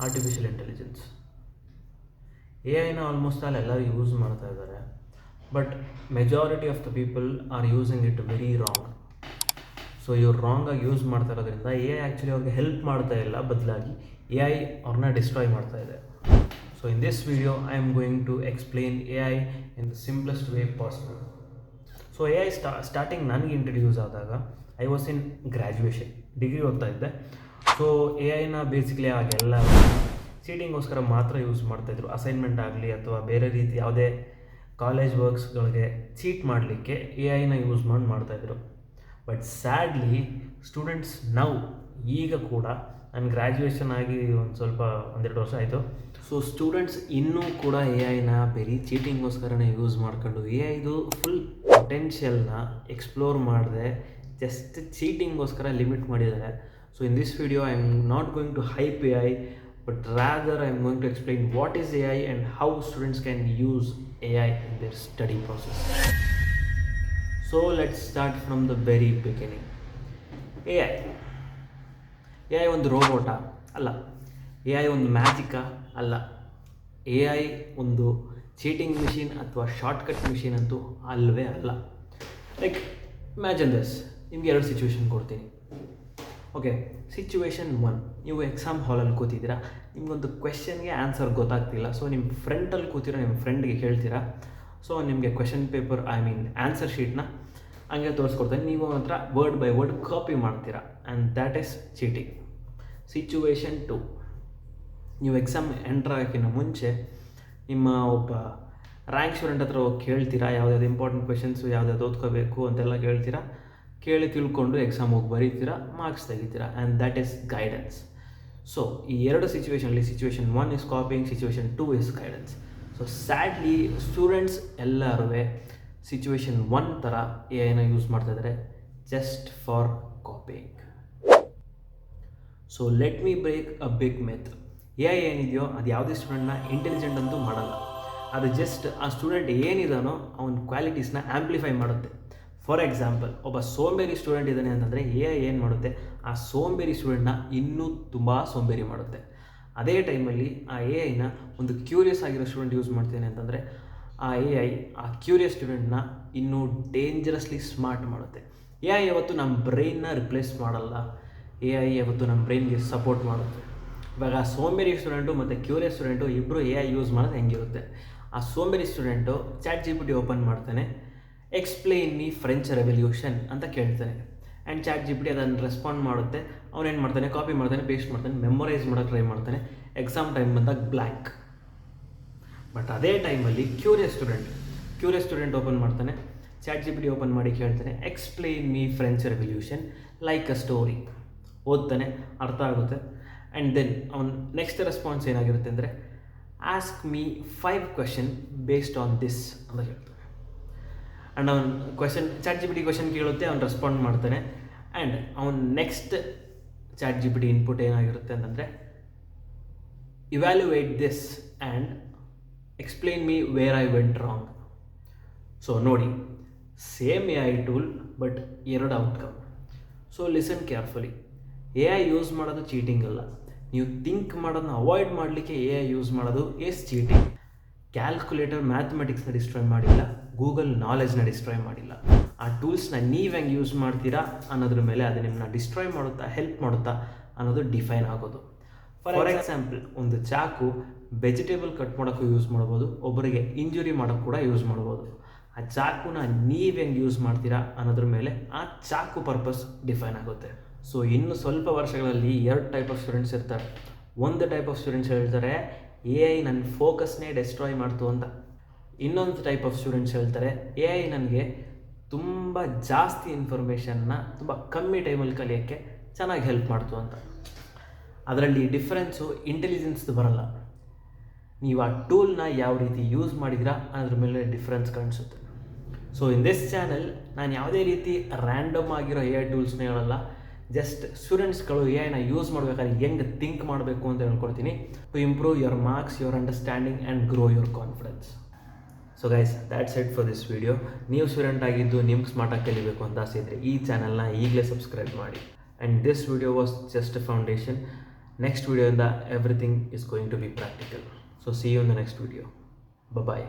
Artificial intelligence. A ಐನ almost all ಎಲ್ಲರೂ use ಮಾಡ್ತಾ ಇದ್ದಾರೆ, but majority of the people are using it very wrong. So ಇವ್ರು ರಾಂಗಾಗಿ ಯೂಸ್ ಮಾಡ್ತಾ ಇರೋದ್ರಿಂದ ಎ ಐ ಆ್ಯಕ್ಚುಲಿ ಅವ್ರಿಗೆ ಹೆಲ್ಪ್ ಮಾಡ್ತಾ ಇಲ್ಲ, ಬದಲಾಗಿ ಎ ಐ ಅವ್ರನ್ನ ಡಿಸ್ಟ್ರಾಯ್ ಮಾಡ್ತಾ ಇದೆ. So in this video I am going to explain A I in the simplest way possible. So A I starting ನನಗೆ ಇಂಟ್ರಡ್ಯೂಸ್ ಆದಾಗ I was in graduation, degree ಓದ್ತಾ ಇದ್ದೆ. ಸೊ ಎ ಐನ basically ಆಗೆಲ್ಲ ಚೀಟಿಂಗೋಸ್ಕರ ಮಾತ್ರ ಯೂಸ್ ಮಾಡ್ತಾಯಿದ್ರು. ಅಸೈನ್ಮೆಂಟ್ ಆಗಲಿ ಅಥವಾ ಬೇರೆ ರೀತಿ ಯಾವುದೇ ಕಾಲೇಜ್ ವರ್ಕ್ಸ್ಗಳಿಗೆ ಚೀಟ್ ಮಾಡಲಿಕ್ಕೆ ಎ ಐನ ಯೂಸ್ ಮಾಡ್ತಾಯಿದ್ರು. ಬಟ್ ಸ್ಯಾಡ್ಲಿ ಸ್ಟೂಡೆಂಟ್ಸ್ ಈಗ ಕೂಡ ನಾನು ಗ್ರ್ಯಾಜುಯೇಷನ್ ಆಗಿ ಒಂದೆರಡು ವರ್ಷ ಆಯಿತು. ಸೊ ಸ್ಟೂಡೆಂಟ್ಸ್ ಇನ್ನೂ ಕೂಡ ಎ ಐನ ಬರೀ ಚೀಟಿಂಗೋಸ್ಕರನೇ ಯೂಸ್ ಮಾಡ್ಕೊಂಡು ಎ ಐದು ಫುಲ್ ಪೊಟೆನ್ಷಿಯಲ್ನ ಎಕ್ಸ್ಪ್ಲೋರ್ ಮಾಡಿದೆ ಜಸ್ಟ್ ಚೀಟಿಂಗೋಸ್ಕರ ಲಿಮಿಟ್ ಮಾಡಿದ್ದಾರೆ. So in this video I am not going to hype A I, but rather I am going to explain what is AI and how students can use AI in their study process. So let's start from the very beginning. AI ಒಂದು ರೋಬೋಟಾ? ಅಲ್ಲ. AI ಒಂದು ಮ್ಯಾಜಿಕಾ? ಅಲ್ಲ. AI ಒಂದು cheating machine ಅಥವಾ shortcut machine ಅಂತೂ ಅಲ್ಲವೇ ಅಲ್ಲ. Like imagine this, ನಿಮ್ಗೆ ಎರಡು ಸಿಚುವೇಶನ್ ಕೊಡ್ತೀನಿ. ಓಕೆ, ಸಿಚುವೇಶನ್ 1, ನೀವು ಎಕ್ಸಾಮ್ ಹಾಲಲ್ಲಿ ಕೂತಿದ್ದೀರಾ, ನಿಮಗೊಂದು ಕ್ವೆಶನ್ಗೆ ಆನ್ಸರ್ ಗೊತ್ತಾಗ್ತಿಲ್ಲ. ಸೊ ನಿಮ್ಮ ಫ್ರೆಂಡಲ್ಲಿ ಕೂತಿರೋ ನಿಮ್ಮ ಫ್ರೆಂಡ್ಗೆ ಹೇಳ್ತೀರಾ. ಸೊ ನಿಮಗೆ ಕ್ವೆಶನ್ ಪೇಪರ್ ಆನ್ಸರ್ ಶೀಟ್ನ ಹಂಗೆ ತೋರಿಸ್ಕೊಡ್ತಾನೆ, ನೀವು ಮಾತ್ರ ವರ್ಡ್ ಬೈ ವರ್ಡ್ ಕಾಪಿ ಮಾಡ್ತೀರಾ, and that is cheating. Situation 2, ನೀವು ಎಕ್ಸಾಮ್ ಎಂಟ್ರ್ ಆಗೋಕ್ಕಿಂತ ಮುಂಚೆ ನಿಮ್ಮ ಒಬ್ಬ ರ್ಯಾಂಕ್ ಸ್ಟೂಡೆಂಟ್ ಹತ್ರ ಹೋಗಿ ಕೇಳ್ತೀರಾ, ಯಾವುದ್ಯಾವುದು ಇಂಪಾರ್ಟೆಂಟ್ ಕ್ವೆಶನ್ಸು ಯಾವುದ್ಯಾವುದು ಓದ್ಕೋಬೇಕು ಅಂತೆಲ್ಲ ಕೇಳಿ ತಿಳ್ಕೊಂಡು ಎಕ್ಸಾಮ್ ಹೋಗಿ ಬರೀತೀರಾ, ಮಾರ್ಕ್ಸ್ ತೆಗಿತೀರಾ, and that is guidance. So ಈ ಎರಡು ಸಿಚುವೇಷನಲ್ಲಿ situation 1 is coping, situation 2 is guidance. So sadly students ಎಲ್ಲರೂ ಸಿಚುವೇಶನ್ 1 ಥರ ಎ ಐನ ಯೂಸ್ ಮಾಡ್ತಾಯಿದ್ದಾರೆ just for coping. So let me break a big myth. A I ಏನಿದೆಯೋ ಅದು ಯಾವುದೇ ಸ್ಟೂಡೆಂಟ್ನ ಇಂಟೆಲಿಜೆಂಟ್ ಅಂತೂ ಮಾಡಲ್ಲ. ಅದು ಜಸ್ಟ್ ಆ ಸ್ಟೂಡೆಂಟ್ ಏನಿದಾನೋ ಅವನ ಕ್ವಾಲಿಟೀಸ್ನ ಆ್ಯಂಪ್ಲಿಫೈ ಮಾಡುತ್ತೆ. ಫಾರ್ ಎಕ್ಸಾಂಪಲ್, ಒಬ್ಬ ಸೋಂಬೇರಿ ಸ್ಟೂಡೆಂಟ್ ಇದ್ದಾನೆ ಅಂತಂದರೆ ಎ ಐ ಏನು ಮಾಡುತ್ತೆ, ಆ ಸೋಂಬೇರಿ ಸ್ಟೂಡೆಂಟ್ನ ಇನ್ನೂ ತುಂಬ ಸೋಂಬೇರಿ ಮಾಡುತ್ತೆ. ಅದೇ ಟೈಮಲ್ಲಿ ಆ ಎ ಐನ ಒಂದು ಕ್ಯೂರಿಯಸ್ ಆಗಿರೋ ಸ್ಟೂಡೆಂಟ್ ಯೂಸ್ ಮಾಡ್ತೇನೆ ಅಂತಂದರೆ ಆ ಎ ಐ ಆ ಕ್ಯೂರಿಯಸ್ ಸ್ಟೂಡೆಂಟ್ನ ಇನ್ನೂ ಡೇಂಜರಸ್ಲಿ ಸ್ಮಾರ್ಟ್ ಮಾಡುತ್ತೆ. ಎ ಐ ಯಾವತ್ತು ನಮ್ಮ ಬ್ರೈನ್ನ ರಿಪ್ಲೇಸ್ ಮಾಡಲ್ಲ, ಎ ಐ ಯಾವತ್ತು ನಮ್ಮ ಬ್ರೈನ್ಗೆ ಸಪೋರ್ಟ್ ಮಾಡುತ್ತೆ. ಇವಾಗ ಆ ಸೋಂಬೇರಿ ಸ್ಟೂಡೆಂಟು ಮತ್ತು ಕ್ಯೂರಿಯಸ್ ಸ್ಟೂಡೆಂಟು ಇಬ್ಬರು ಎ ಐ ಯೂಸ್ ಮಾಡೋದು ಹೆಂಗಿರುತ್ತೆ, ಆ ಸೋಂಬೇರಿ student Chat G P T open ಮಾಡ್ತಾನೆ, ಎಕ್ಸ್ಪ್ಲೇನ್ ಮೀ ಫ್ರೆಂಚ್ ರೆವಲ್ಯೂಷನ್ ಅಂತ ಕೇಳ್ತಾನೆ, and Chat G P T ಅದನ್ನು ರೆಸ್ಪಾಂಡ್ ಮಾಡುತ್ತೆ. ಅವನೇನು ಮಾಡ್ತಾನೆ, ಕಾಪಿ ಮಾಡ್ತಾನೆ, ಪೇಸ್ಟ್ ಮಾಡ್ತಾನೆ, ಮೆಮೊರೈಸ್ ಮಾಡೋಕ್ಕೆ ಟ್ರೈ ಮಾಡ್ತಾನೆ. ಎಕ್ಸಾಮ್ ಟೈಮ್ ಬಂದಾಗ ಬ್ಲ್ಯಾಂಕ್. ಬಟ್ ಅದೇ ಟೈಮಲ್ಲಿ ಕ್ಯೂರಿಯಸ್ ಸ್ಟೂಡೆಂಟ್ ಓಪನ್ ಮಾಡ್ತಾನೆ, chat G P T open ಮಾಡಿ ಕೇಳ್ತಾನೆ, explain me French revolution like a story. ಓದ್ತಾನೆ, ಅರ್ಥ ಆಗುತ್ತೆ, ಆ್ಯಂಡ್ ದೆನ್ ಅವನ ನೆಕ್ಸ್ಟ್ ರೆಸ್ಪಾನ್ಸ್ ಏನಾಗಿರುತ್ತೆ ಅಂದರೆ ask me 5 question based on this ಅಂತ ಹೇಳ್ತಾನೆ. ಆ್ಯಂಡ್ ಅವನು chat G P T question ಕೇಳುತ್ತೆ, ಅವ್ನು ರೆಸ್ಪಾಂಡ್ ಮಾಡ್ತಾನೆ. ಆ್ಯಂಡ್ ಅವನು next chat G P T input ಏನಾಗಿರುತ್ತೆ ಅಂತಂದರೆ evaluate this and explain me where I went wrong. So ನೋಡಿ, same A I tool but ಎರಡು outcome. So listen carefully. A I use ಮಾಡೋದು cheating ಅಲ್ಲ, ನೀವು think ಮಾಡೋದನ್ನ avoid ಮಾಡಲಿಕ್ಕೆ A I use ಮಾಡೋದು ಈಸ್ ಚೀಟಿಂಗ್. ಕ್ಯಾಲ್ಕುಲೇಟರ್ ಮ್ಯಾಥಮೆಟಿಕ್ಸ್ನ destroy ಮಾಡಿಲ್ಲ, ಗೂಗಲ್ ನಾಲೆಜ್ನ ಡಿಸ್ಟ್ರಾಯ್ ಮಾಡಿಲ್ಲ. ಆ ಟೂಲ್ಸ್ನ ನೀವು ಹೆಂಗೆ ಯೂಸ್ ಮಾಡ್ತೀರಾ ಅನ್ನೋದ್ರ ಮೇಲೆ ಅದು ನಿಮ್ಮನ್ನ ಡಿಸ್ಟ್ರಾಯ್ ಮಾಡುತ್ತಾ ಹೆಲ್ಪ್ ಮಾಡುತ್ತಾ ಅನ್ನೋದು ಡಿಫೈನ್ ಆಗೋದು. ಫಾರ್ ಎಕ್ಸಾಂಪಲ್, ಒಂದು ಚಾಕು ವೆಜಿಟೇಬಲ್ ಕಟ್ ಮಾಡೋಕ್ಕೂ ಯೂಸ್ ಮಾಡ್ಬೋದು, ಒಬ್ಬರಿಗೆ ಇಂಜುರಿ ಮಾಡೋಕ್ಕೆ ಕೂಡ ಯೂಸ್ ಮಾಡ್ಬೋದು. ಆ ಚಾಕುನ ನೀವು ಹೆಂಗೆ ಯೂಸ್ ಮಾಡ್ತೀರಾ ಅನ್ನೋದ್ರ ಮೇಲೆ ಆ ಚಾಕು ಪರ್ಪಸ್ ಡಿಫೈನ್ ಆಗುತ್ತೆ. ಸೊ ಇನ್ನು ಸ್ವಲ್ಪ ವರ್ಷಗಳಲ್ಲಿ 2 ಟೈಪ್ ಆಫ್ ಸ್ಟೂಡೆಂಟ್ಸ್ ಇರ್ತಾರೆ. ಒಂದು ಟೈಪ್ ಆಫ್ ಸ್ಟೂಡೆಂಟ್ಸ್ ಹೇಳ್ತಾರೆ ಎ ಐ ನನ್ನ ಫೋಕಸ್ನೇ ಡೆಸ್ಟ್ರಾಯ್ ಮಾಡ್ತು ಅಂತ. ಇನ್ನೊಂದು ಟೈಪ್ ಆಫ್ ಸ್ಟೂಡೆಂಟ್ಸ್ ಹೇಳ್ತಾರೆ ಎ ಐ ನನಗೆ ತುಂಬ ಜಾಸ್ತಿ ಇನ್ಫಾರ್ಮೇಷನ್ನ ತುಂಬ ಕಮ್ಮಿ ಟೈಮಲ್ಲಿ ಕಲಿಯೋಕ್ಕೆ ಚೆನ್ನಾಗಿ ಹೆಲ್ಪ್ ಮಾಡ್ತು ಅಂತ. ಅದರಲ್ಲಿ ಡಿಫ್ರೆನ್ಸು ಇಂಟೆಲಿಜೆನ್ಸ್ದು ಬರಲ್ಲ, ನೀವು ಆ ಟೂಲ್ನ ಯಾವ ರೀತಿ ಯೂಸ್ ಮಾಡಿದಿರಾ ಅನ್ನೋದ್ರ ಮೇಲೆ ಡಿಫ್ರೆನ್ಸ್ ಕಾಣಿಸುತ್ತೆ. ಸೊ ಇನ್ ದಿಸ್ ಚಾನಲ್ ನಾನು ಯಾವುದೇ ರೀತಿ ರ್ಯಾಂಡಮ್ ಆಗಿರೋ ಎ ಐ ಟೂಲ್ಸ್ನ ಹೇಳಲ್ಲ, ಜಸ್ಟ್ ಸ್ಟೂಡೆಂಟ್ಸ್ಗಳು ಎ ಐನ ಯೂಸ್ ಮಾಡಬೇಕಾದ್ರೆ ಹೆಂಗೆ ಥಿಂಕ್ ಮಾಡಬೇಕು ಅಂತ ಹೇಳ್ಕೊಡ್ತೀನಿ, to improve your marks, your understanding and grow your confidence. So guys, that's it for this video. ನೀವು ಸ್ಟೂಡೆಂಟ್ ಆಗಿದ್ದು ನಿಮ್ಗೆ ಸ್ಮಾರ್ಟಾಗಿ ಕಲಿಬೇಕು ಅಂತ ಆಸೆ ಇದ್ದರೆ ಈ ಚಾನಲ್ನ ಈಗಲೇ ಸಬ್ಸ್ಕ್ರೈಬ್ ಮಾಡಿ. And this video was just a foundation. Next ವಿಡಿಯೋಯಿಂದ everything is going to be practical. So see you in the next video. Bye.